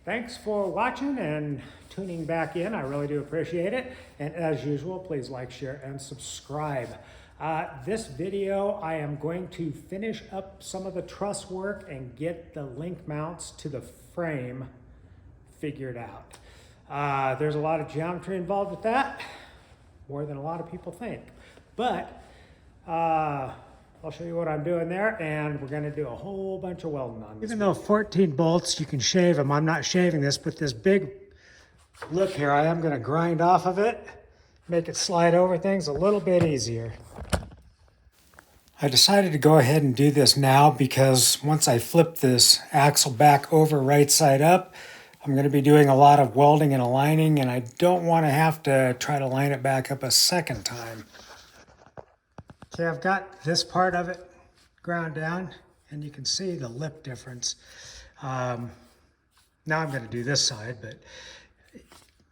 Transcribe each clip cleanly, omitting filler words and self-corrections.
Thanks for watching and tuning back in. I really do appreciate it. And as usual, please like, share, and subscribe. This video, I am going to finish up some of the truss work and get the link mounts to the frame figured out. There's a lot of geometry involved with that, more than a lot of people think. But I'll show you what I'm doing there, and we're gonna do a whole bunch of welding on this. Even though 14 bolts, you can shave them, I'm not shaving this, but this big lip here, I am gonna grind off of it, make it slide over things a little bit easier. I decided to go ahead and do this now because once I flip this axle back over right side up, I'm going to be doing a lot of welding and aligning, and I don't want to have to try to line it back up a second time. Okay, I've got this part of it ground down, and you can see the lip difference. Now I'm going to do this side, but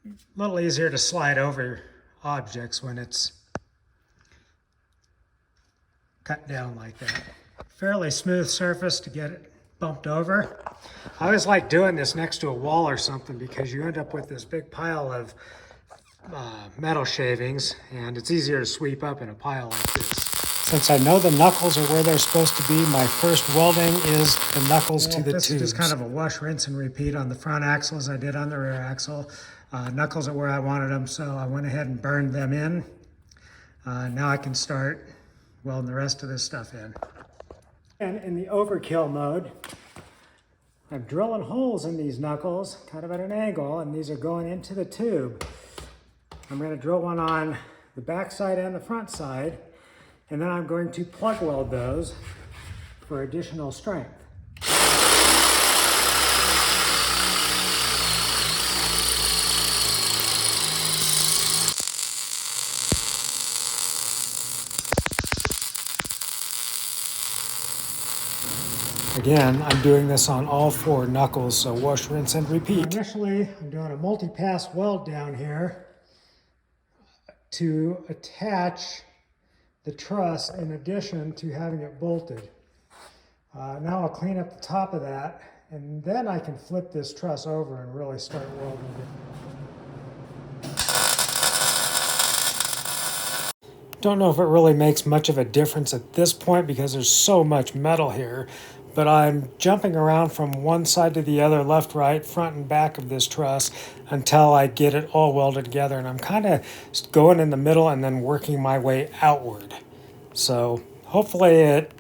a little easier to slide over objects when it's cut down like that. Fairly smooth surface to get it bumped over. I always like doing this next to a wall or something because you end up with this big pile of metal shavings, and it's easier to sweep up in a pile like this. Since I know the knuckles are where they're supposed to be, my first welding is the knuckles to the tubes. This is just kind of a wash, rinse, and repeat on the front axle as I did on the rear axle. Knuckles are where I wanted them, so I went ahead and burned them in. Now I can start welding the rest of this stuff in. And in the overkill mode, I'm drilling holes in these knuckles, kind of at an angle, and these are going into the tube. I'm going to drill one on the back side and the front side, and then I'm going to plug weld those for additional strength. Again, I'm doing this on all 4 knuckles, so wash, rinse, and repeat. Initially, I'm doing a multi-pass weld down here to attach the truss in addition to having it bolted. Now I'll clean up the top of that, and then I can flip this truss over and really start welding it. Don't know if it really makes much of a difference at this point because there's so much metal here, but I'm jumping around from one side to the other, left, right, front and back of this truss until I get it all welded together. And I'm kind of going in the middle and then working my way outward. So hopefully it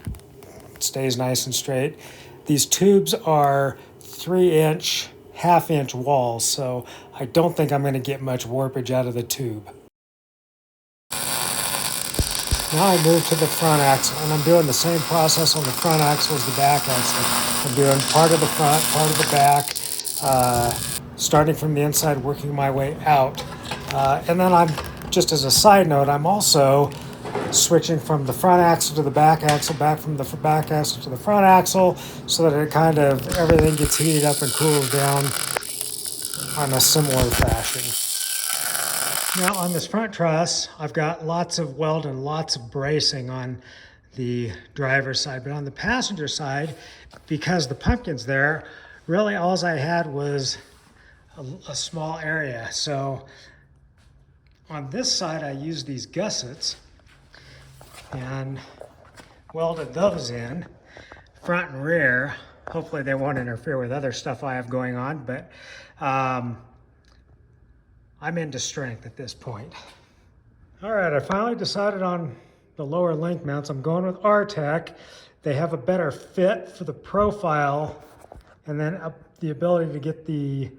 stays nice and straight. These tubes are 3-inch, half-inch walls, so I don't think I'm going to get much warpage out of the tube. Now I move to the front axle, and I'm doing the same process on the front axle as the back axle. I'm doing part of the front, part of the back, starting from the inside, working my way out. And then I'm, just as a side note, I'm also switching from the front axle to the back axle, back from the back axle to the front axle, so that it kind of, everything gets heated up and cools down on a similar fashion. Now on this front truss, I've got lots of weld and lots of bracing on the driver's side, but on the passenger side, because the pumpkin's there, really all I had was a small area. So on this side, I used these gussets and welded those in, front and rear. Hopefully they won't interfere with other stuff I have going on, but I'm into strength at this point. All right, I finally decided on the lower link mounts. I'm going with Artec. They have a better fit for the profile and then the ability to get the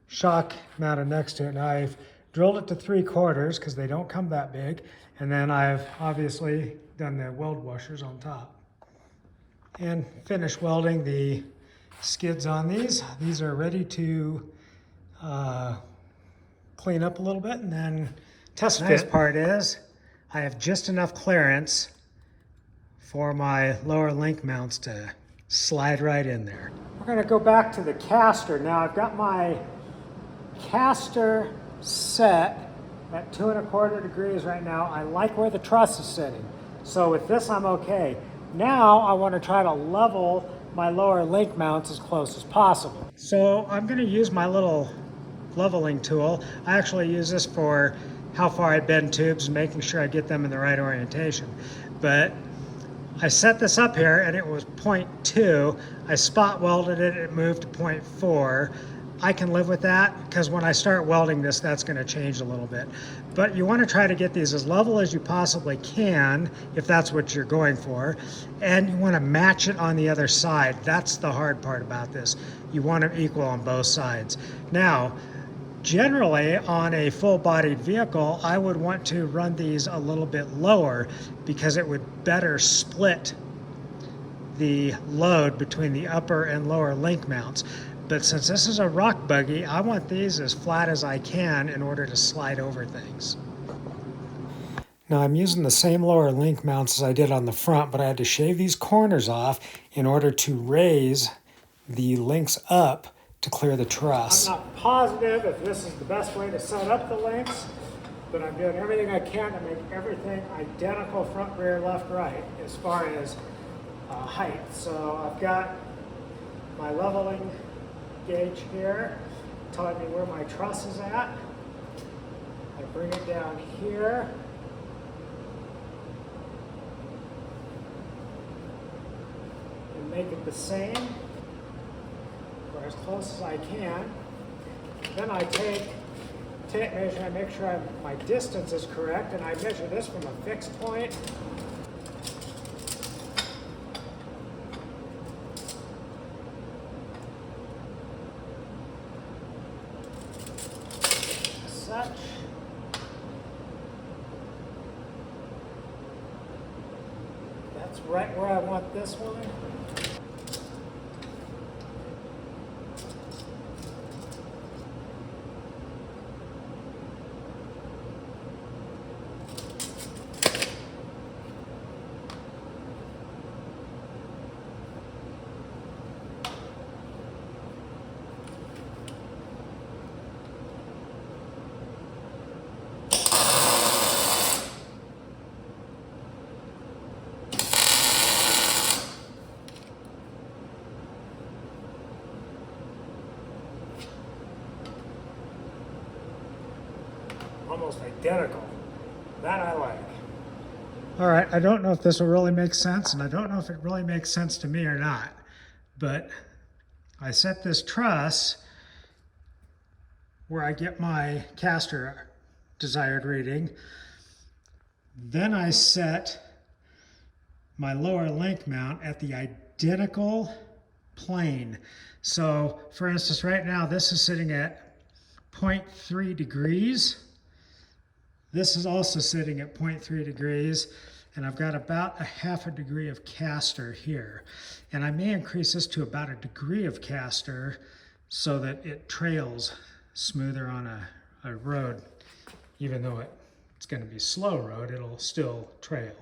shock mounted next to it. Now I've drilled it to 3/4 because they don't come that big. And then I've obviously done the weld washers on top. And finished welding the skids on these. These are ready to clean up a little bit and then test fit. The nice part is I have just enough clearance for my lower link mounts to slide right in there. We're going to go back to the caster. Now I've got my caster set at 2 1/4 degrees right now. I like where the truss is sitting. So with this I'm okay. Now I want to try to level my lower link mounts as close as possible. So I'm going to use my little leveling tool. I actually use this for how far I bend tubes and making sure I get them in the right orientation. But I set this up here and it was 0.2. I spot welded it, it moved to 0.4. I can live with that because when I start welding this, that's going to change a little bit. But you want to try to get these as level as you possibly can if that's what you're going for. And you want to match it on the other side. That's the hard part about this. You want them equal on both sides. Now, generally on a full-bodied vehicle, I would want to run these a little bit lower because it would better split the load between the upper and lower link mounts. But since this is a rock buggy, I want these as flat as I can in order to slide over things. Now I'm using the same lower link mounts as I did on the front, but I had to shave these corners off in order to raise the links up to clear the truss. I'm not positive if this is the best way to set up the links, but I'm doing everything I can to make everything identical front, rear, left, right as far as height. So I've got my leveling gauge here telling me where my truss is at. I bring it down here. And make it the same, or as close as I can. Then I take measure, I make sure my distance is correct, and I measure this from a fixed point. Such. That's right where I want this one. Almost identical. That I like. All right, I don't know if this will really make sense, and I don't know if it really makes sense to me or not, but I set this truss where I get my caster desired reading. Then I set my lower link mount at the identical plane. So for instance, right now, this is sitting at 0.3 degrees. This is also sitting at 0.3 degrees, and I've got about a half a degree of caster here. And I may increase this to about a degree of caster so that it trails smoother on a road. Even though it's going to be slow road, it'll still trail.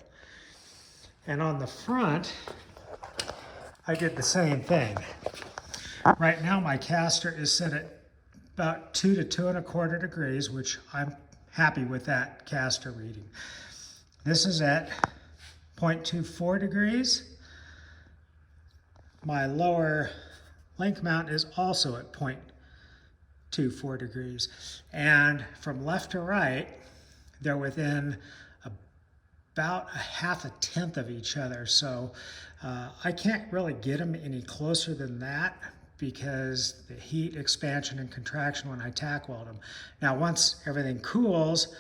And on the front, I did the same thing. Right now my caster is set at about 2 to 2¼ degrees, which I'm happy with that caster reading. This is at 0.24 degrees. My lower link mount is also at 0.24 degrees. And from left to right, they're within about a half a tenth of each other. So I can't really get them any closer than that because the heat, expansion, and contraction when I tack weld them. Now, once everything cools,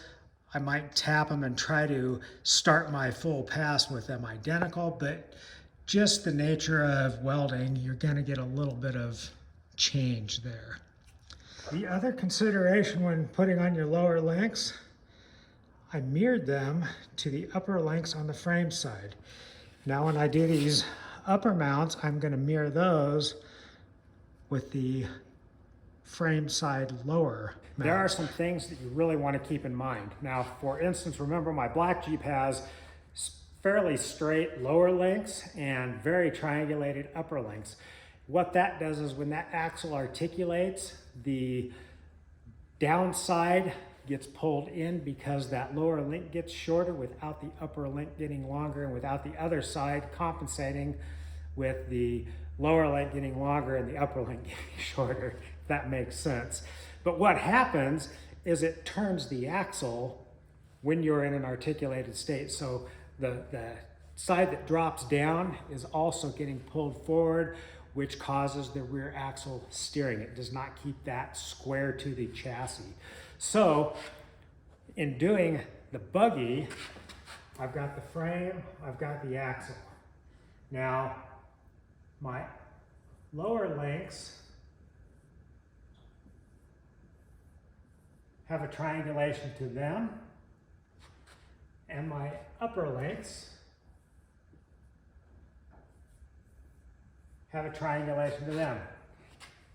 I might tap them and try to start my full pass with them identical, but just the nature of welding, you're gonna get a little bit of change there. The other consideration when putting on your lower links, I mirrored them to the upper links on the frame side. Now when I do these upper mounts, I'm gonna mirror those with the frame side lower mount. There are some things that you really want to keep in mind. Now, for instance, remember my black Jeep has fairly straight lower links and very triangulated upper links. What that does is when that axle articulates, the downside gets pulled in because that lower link gets shorter without the upper link getting longer and without the other side compensating with the lower length getting longer and the upper length getting shorter, if that makes sense. But what happens is it turns the axle when you're in an articulated state. So the side that drops down is also getting pulled forward, which causes the rear axle steering. It does not keep that square to the chassis. So in doing the buggy, I've got the frame, I've got the axle. Now, my lower links have a triangulation to them, and my upper links have a triangulation to them.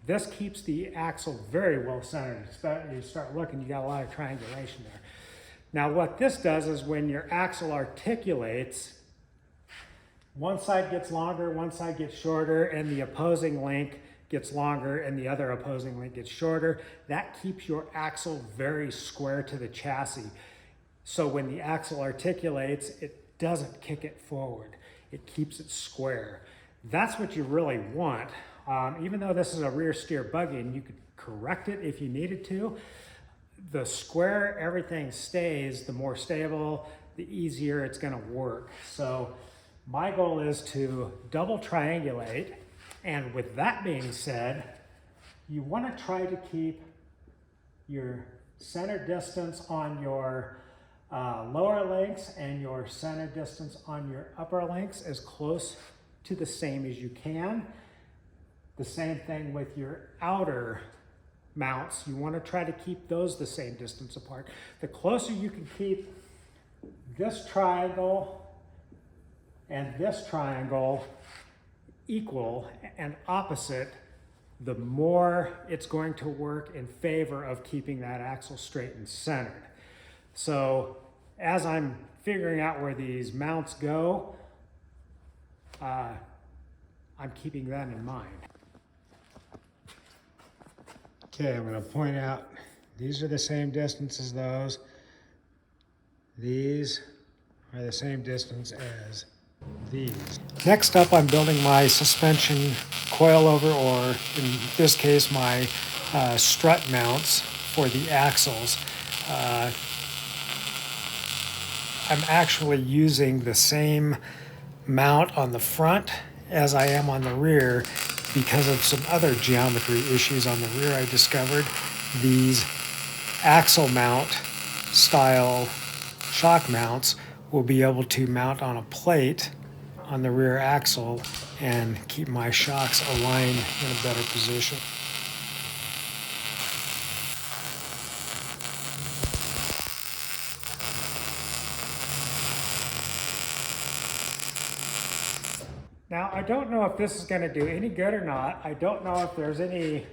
This keeps the axle very well centered. You start looking, you got a lot of triangulation there. Now what this does is when your axle articulates, one side gets longer, one side gets shorter, and the opposing link gets longer and the other opposing link gets shorter. That keeps your axle very square to the chassis. So when the axle articulates, it doesn't kick it forward. It keeps it square. That's what you really want. Even though this is a rear steer buggy and you could correct it if you needed to, the square everything stays, the more stable, the easier it's gonna work. So my goal is to double triangulate. And with that being said, you wanna try to keep your center distance on your lower links and your center distance on your upper links as close to the same as you can. The same thing with your outer mounts. You want to try to keep those the same distance apart. The closer you can keep this triangle and this triangle equal and opposite, the more it's going to work in favor of keeping that axle straight and centered. So as I'm figuring out where these mounts go, I'm keeping that in mind. Okay, I'm going to point out these are the same distance as those. These are the same distance as these. Next up, I'm building my suspension coilover, or in this case, my strut mounts for the axles. I'm actually using the same mount on the front as I am on the rear because of some other geometry issues on the rear. I discovered these axle mount style shock mounts will be able to mount on a plate on the rear axle and keep my shocks aligned in a better position. Now, I don't know if this is going to do any good or not. I don't know if there's any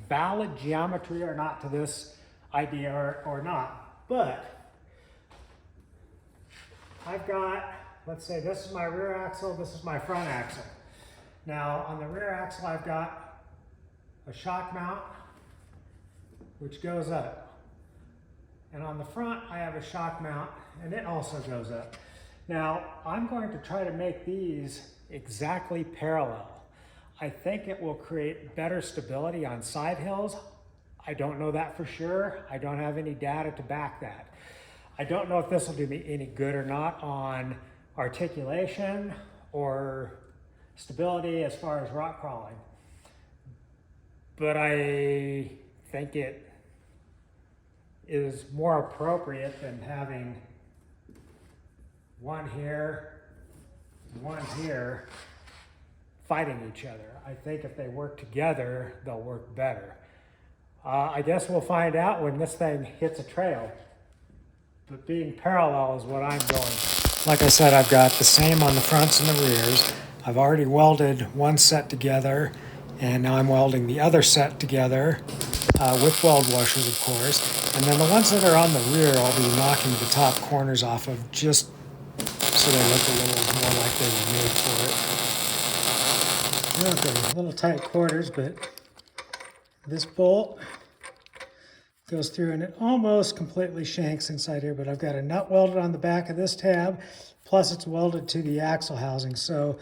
valid geometry or not to this idea or not. But I've got, let's say this is my rear axle, this is my front axle. Now, on the rear axle, I've got a shock mount, which goes up. And on the front, I have a shock mount, and it also goes up. Now, I'm going to try to make these exactly parallel. I think it will create better stability on side hills. I don't know that for sure. I don't have any data to back that. I don't know if this will do me any good or not on articulation or stability as far as rock crawling. But I think it is more appropriate than having one here, one here, fighting each other. I think if they work together, they'll work better. I guess we'll find out when this thing hits a trail. But being parallel is what I'm going. Like I said, I've got the same on the fronts and the rears. I've already welded one set together, and now I'm welding the other set together with weld washers, of course. And then the ones that are on the rear, I'll be knocking the top corners off of just so they look a little more like they were made for it. Okay, a little tight quarters, but this bolt goes through and it almost completely shanks inside here, but I've got a nut welded on the back of this tab, plus it's welded to the axle housing. So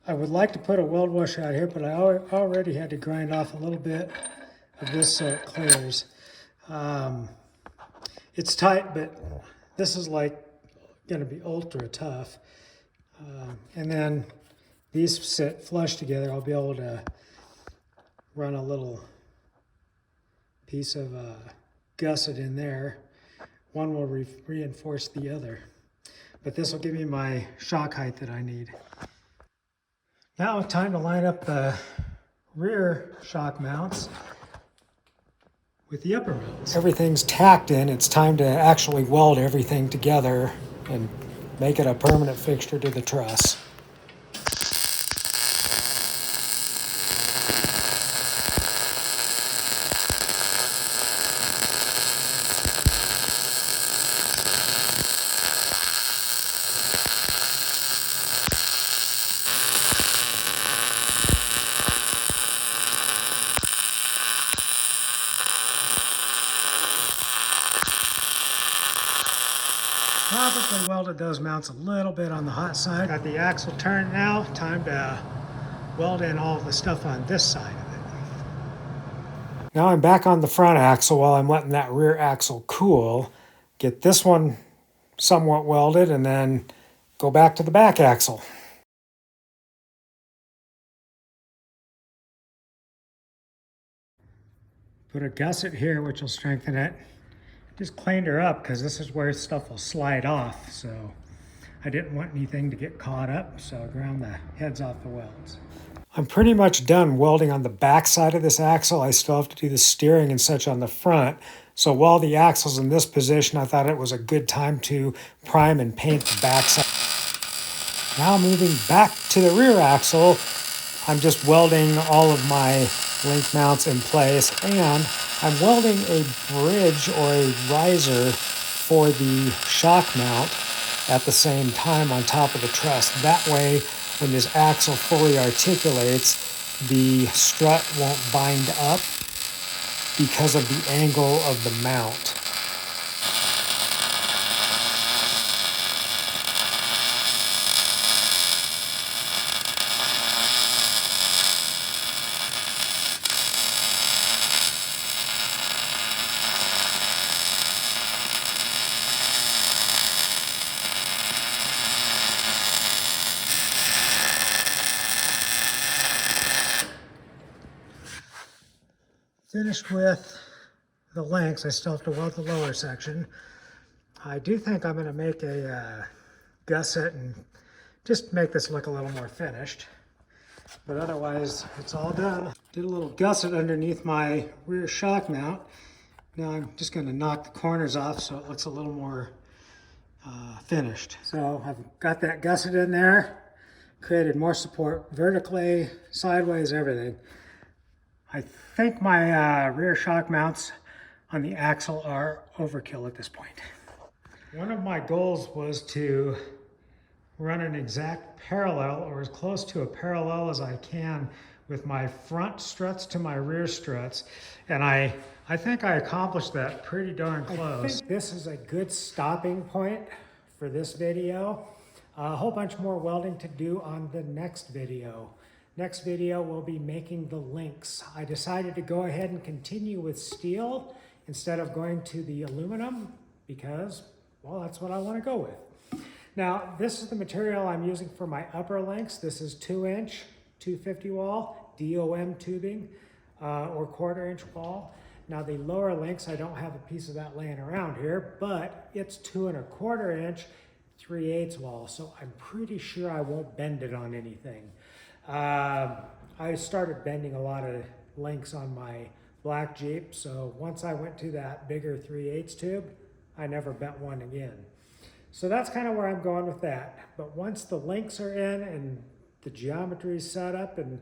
I would like to put a weld wash out here, but I already had to grind off a little bit of this so it clears. It's tight, but this is like going to be ultra tough. And then these sit flush together. I'll be able to run a little piece of gusset in there. One will reinforce the other. But this will give me my shock height that I need. Now it's time to line up the rear shock mounts with the upper mounts. Everything's tacked in. It's time to actually weld everything together and make it a permanent fixture to the truss. Probably welded those mounts a little bit on the hot side. Got the axle turned now. Time to weld in all the stuff on this side of it. Now I'm back on the front axle while I'm letting that rear axle cool. Get this one somewhat welded and then go back to the back axle. Put a gusset here, which will strengthen it. Just cleaned her up because this is where stuff will slide off, so I didn't want anything to get caught up, so I ground the heads off the welds. I'm pretty much done welding on the back side of this axle. I still have to do the steering and such on the front. So while the axle's in this position, I thought it was a good time to prime and paint the back side. Now moving back to the rear axle, I'm just welding all of my link mounts in place, and I'm welding a bridge or a riser for the shock mount at the same time on top of the truss. That way, when this axle fully articulates, the strut won't bind up because of the angle of the mount. Finished with the lengths. I still have to weld the lower section. I do think I'm going to make a gusset and just make this look a little more finished. But otherwise, it's all done. Did a little gusset underneath my rear shock mount. Now I'm just going to knock the corners off so it looks a little more finished. So I've got that gusset in there, created more support vertically, sideways, everything. I think my rear shock mounts on the axle are overkill at this point. One of my goals was to run an exact parallel, or as close to a parallel as I can, with my front struts to my rear struts. And I think I accomplished that pretty darn close. I think this is a good stopping point for this video. A whole bunch more welding to do on the next video. Next video, we'll be making the links. I decided to go ahead and continue with steel instead of going to the aluminum because, well, that's what I want to go with. Now, this is the material I'm using for my upper links. This is 2-inch, 250 wall, DOM tubing, or 1/4-inch wall. Now, the lower links, I don't have a piece of that laying around here, but it's 2 1/4-inch, 3/8 wall, so I'm pretty sure I won't bend it on anything. I started bending a lot of links on my black Jeep, so once I went to that bigger 3/8 tube, I never bent one again. So that's kind of where I'm going with that. But once the links are in and the geometry is set up and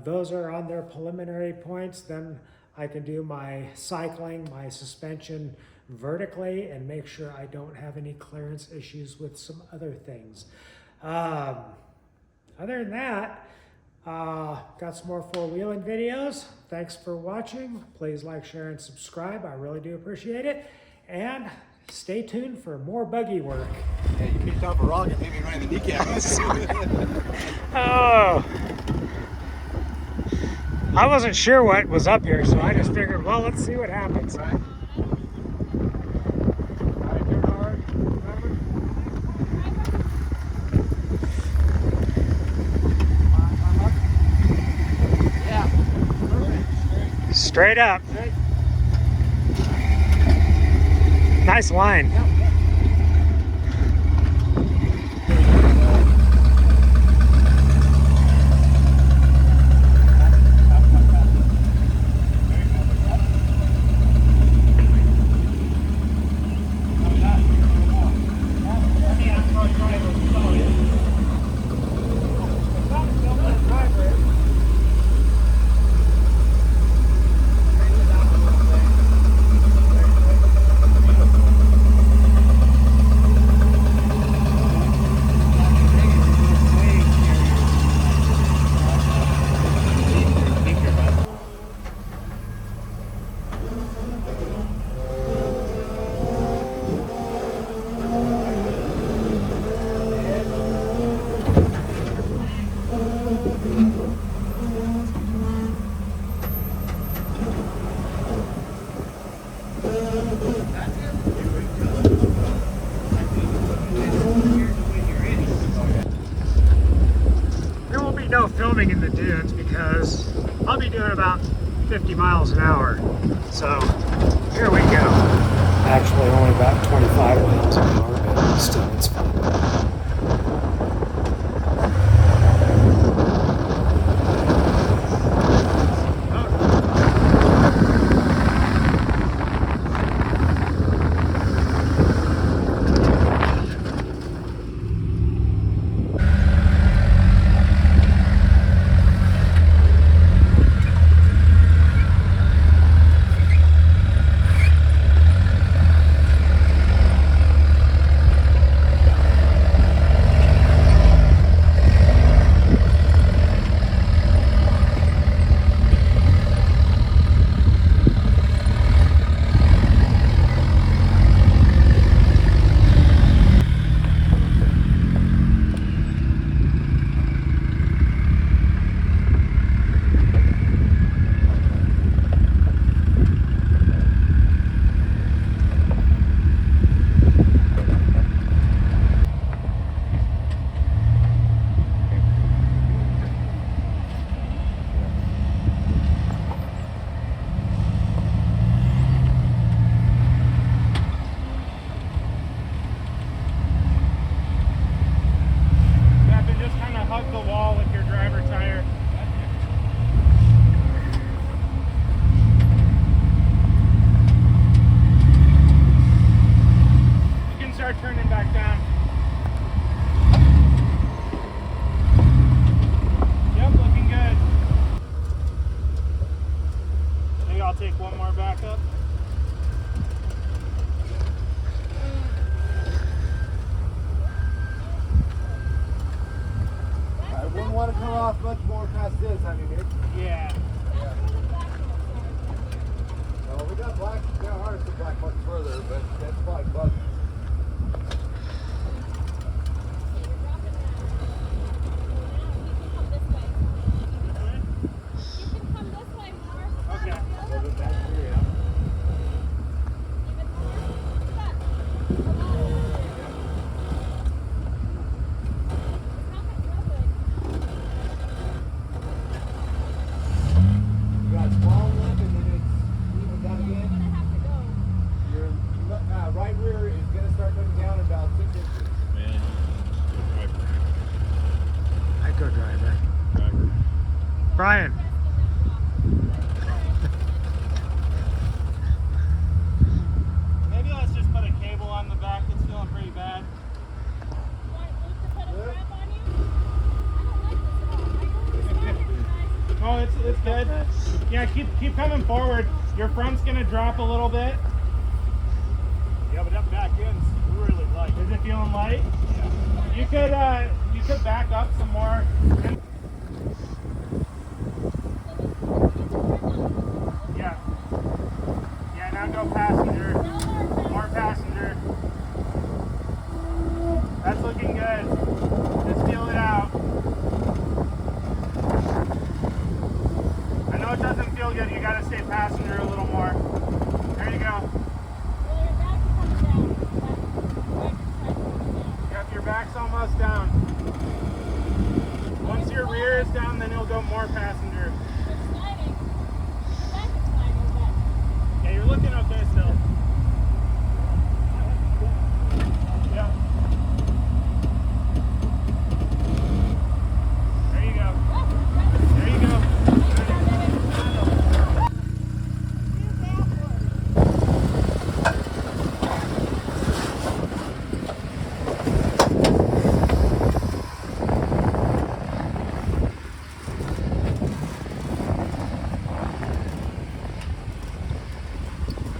those are on their preliminary points, then I can do my cycling, my suspension vertically and make sure I don't have any clearance issues with some other things. Other than that, got some more four-wheeling videos. Thanks for watching. Please like, share, and subscribe. I really do appreciate it. And stay tuned for more buggy work. Yeah, you picked up a rock and hit me right in the kneecaps. Oh, I wasn't sure what was up here, so I just figured, well, let's see what happens. Right. Alright, turn hard. Remember? Yeah. Perfect. Straight up. Straight. Nice line. Yep. There will be no filming in the dunes because I'll be doing about 50 miles an hour. So here we go. Actually only about 25 miles an hour, but still it's fun. Turning back down. Yep, looking good. Maybe I'll take one more back up. I wouldn't want to come off much more past this, I mean, Yeah. well, we got black, ours to black much further, but that's like bugs. Right rear is going to start coming down about 6 inches. Man, I go driver. driver. Brian. Maybe let's just put a cable on the back. It's feeling pretty bad. Oh, it's good. Yeah, keep coming forward. Your front's gonna drop a little bit. Yeah, but that back end's really light. Is it feeling light? Yeah. You could back up some more. Yeah. Yeah, now go passenger. More passenger. stay passenger a little more. There you go. Yep, your back's almost down. Once your rear is down, then you'll go more passenger. Yeah, you're looking okay still. Yeah. There you go. There you go.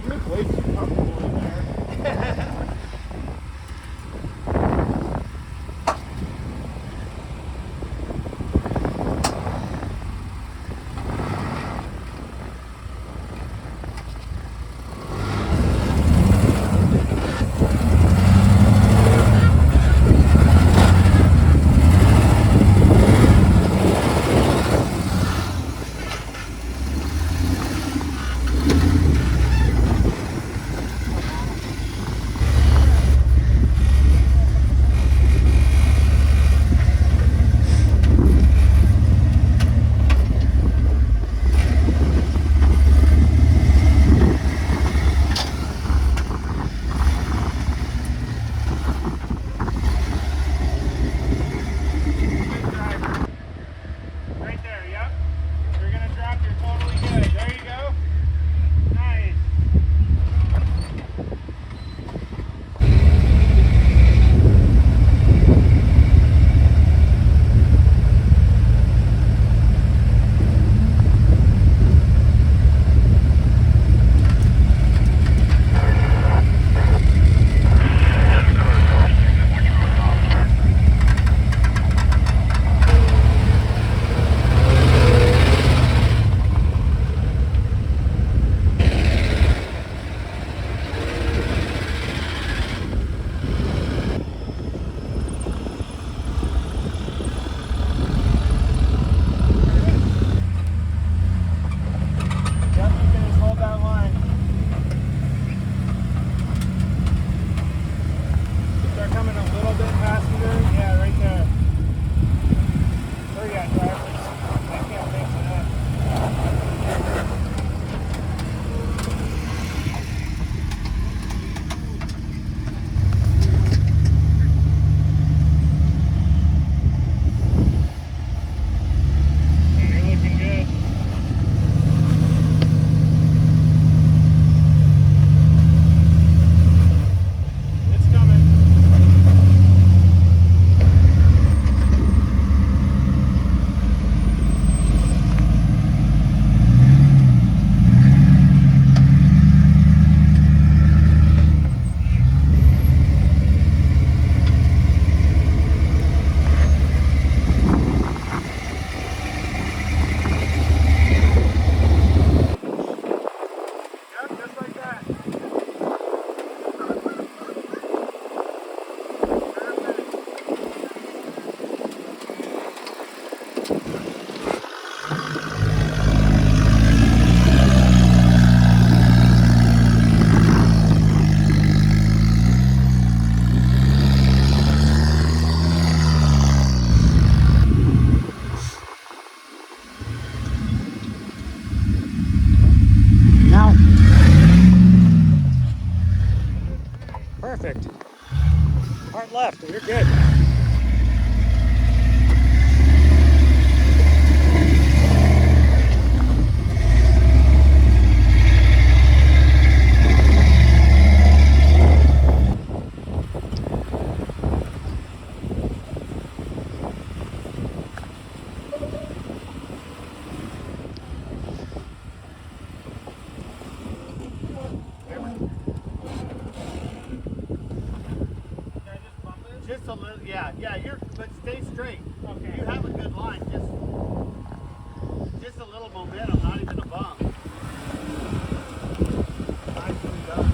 You look way too comfortable in there. Right there, yep. You're gonna drop, you're totally good. There you go. Nice. Yep, you can just hold that line. Start coming a little bit passenger. Yeah, right there. Where you at, drivers? I can't fix it up. Yeah, you're looking good. It's coming. Yep, just like that. Perfect. Now. Perfect. Hard left, you're good. Just a little, yeah, but stay straight. Okay. You have a good line, just a little momentum, not even a bump. Nicely done.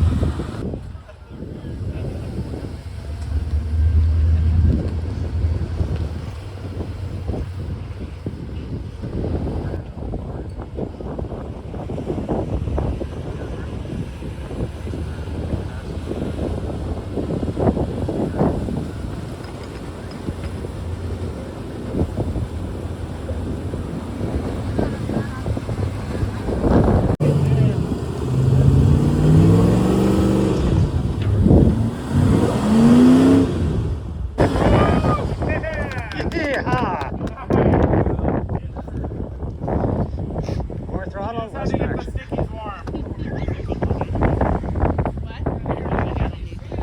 throttle, less Just had to get traction. the stickies warm.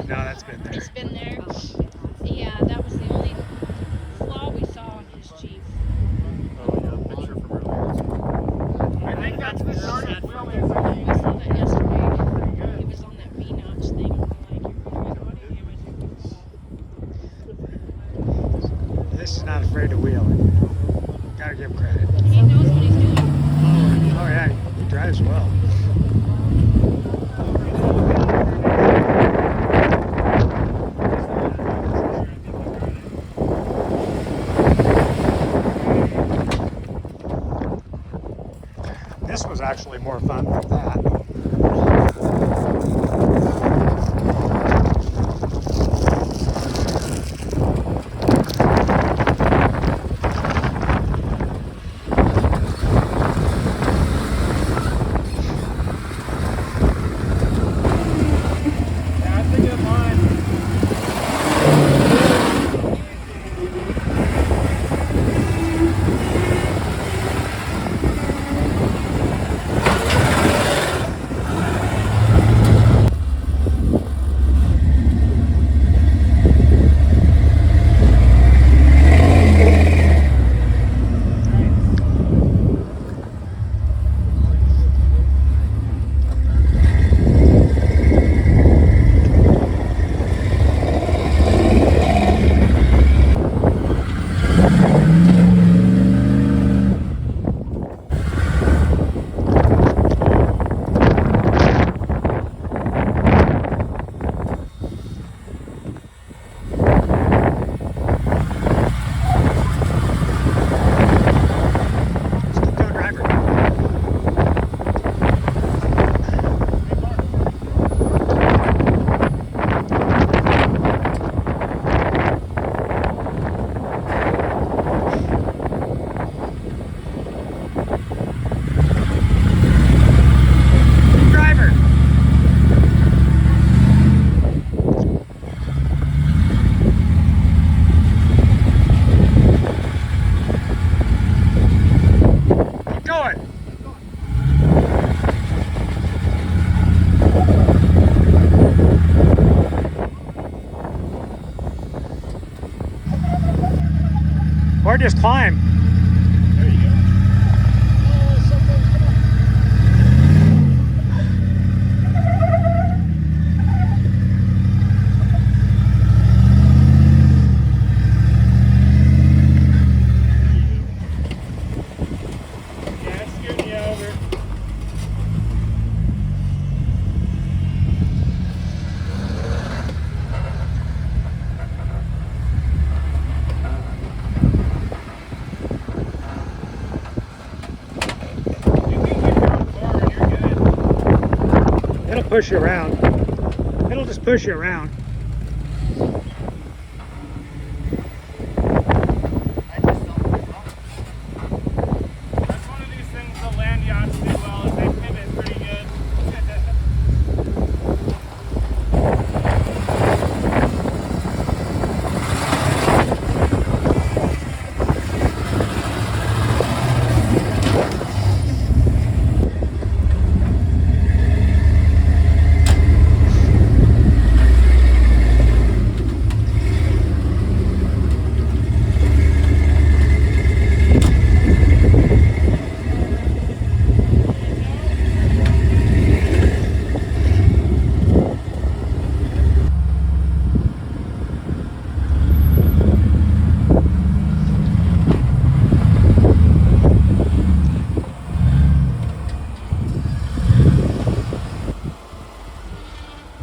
No, that's been there. It's been there. Yeah, that was the only flaw we saw on his Jeep. Oh, yeah, picture from earlier. I think that's the shortest wheelbase. We saw that yesterday. He was on that V-notch thing. This is not afraid to wheel it. Gotta give him credit. He knows what he's doing. Oh yeah, he drives well. This was actually more fun than that. That's a good line. Keep going, driver. Keep driver. Keep going. Or just climb. There you go. Yeah, it's scooting you over. You can keep going forward, you're good. It'll push you around. It'll just push you around. That's one of these things the land yachts do well, is they pivot pretty good.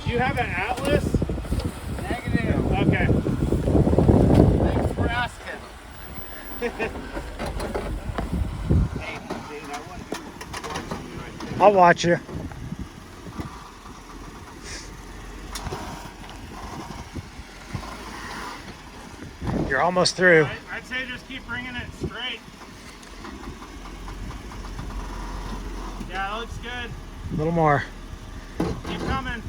Do you have an atlas? Negative. Okay. Thanks for asking. I'll watch you. You're almost through. I'd say just keep bringing it straight. Yeah, that looks good. A little more. Keep coming.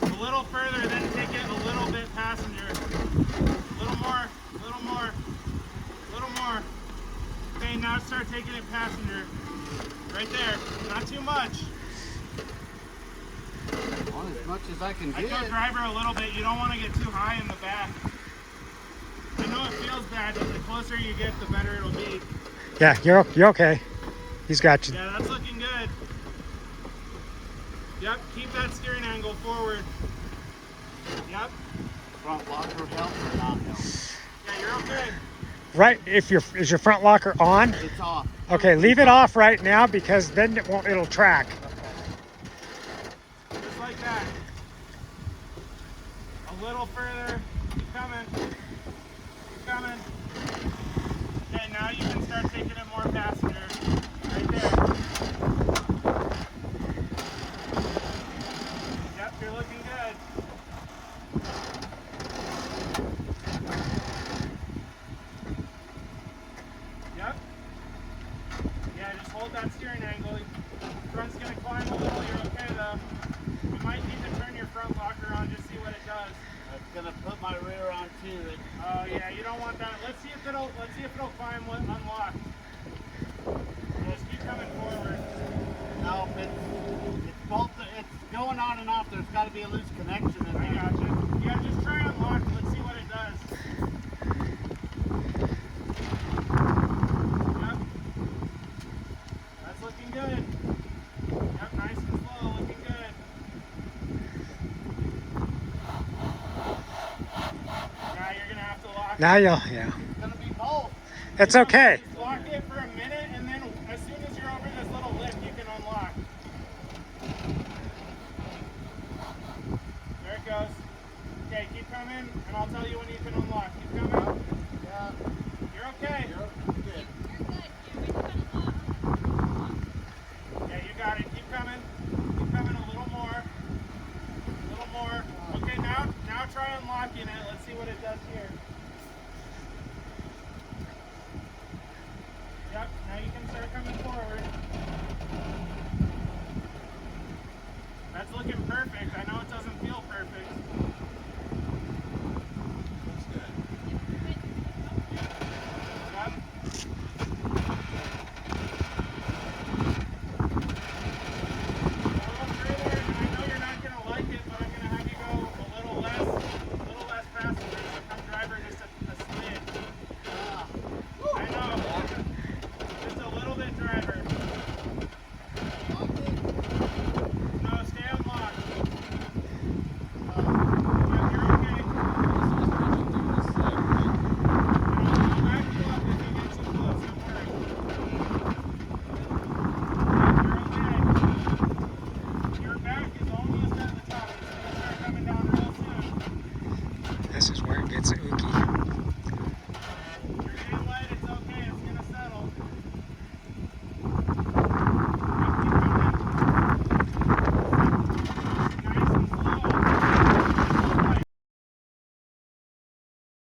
A little further, then take it a little bit passenger. A little more, a little more, a little more. Okay, now start taking it passenger. Right there. Not too much. On as much as I can I get. go driver a little bit. You don't want to get too high in the back. I know it feels bad, but the closer you get, the better it'll be. Yeah, you're okay. He's got you. Yeah, that's looking good. Yep, keep that steering angle forward. Yep. Front locker help or not help? Yeah, you're okay. Right, is your front locker on? It's off. Okay, leave it off right now because then it'll track. Just like that. A little further. Keep coming. Keep coming. Okay, now you can start taking in more passengers. Right there. Yep, you're looking good. Yep. Yeah, just hold that steering angle. Front's gonna climb a little. You're okay though. You might need to turn your front locker on, just see what it does. It's gonna put my rear on too. Oh yeah, you don't want that. Let's see if it'll climb unlocked. Just keep coming forward. No, it's both. It's going on and off. There's got to be a loose connection in I there. got you. Yeah, just try unlock. Let's see what it does. Yep. That's looking good. Yep, nice and slow. Looking good. Now you're gonna have to lock. Now yeah. It's gonna be both. It's okay. Just lock it for a minute, and then as soon as you're over this little lip, you can unlock. There it goes. Okay, keep coming, and I'll tell you when you can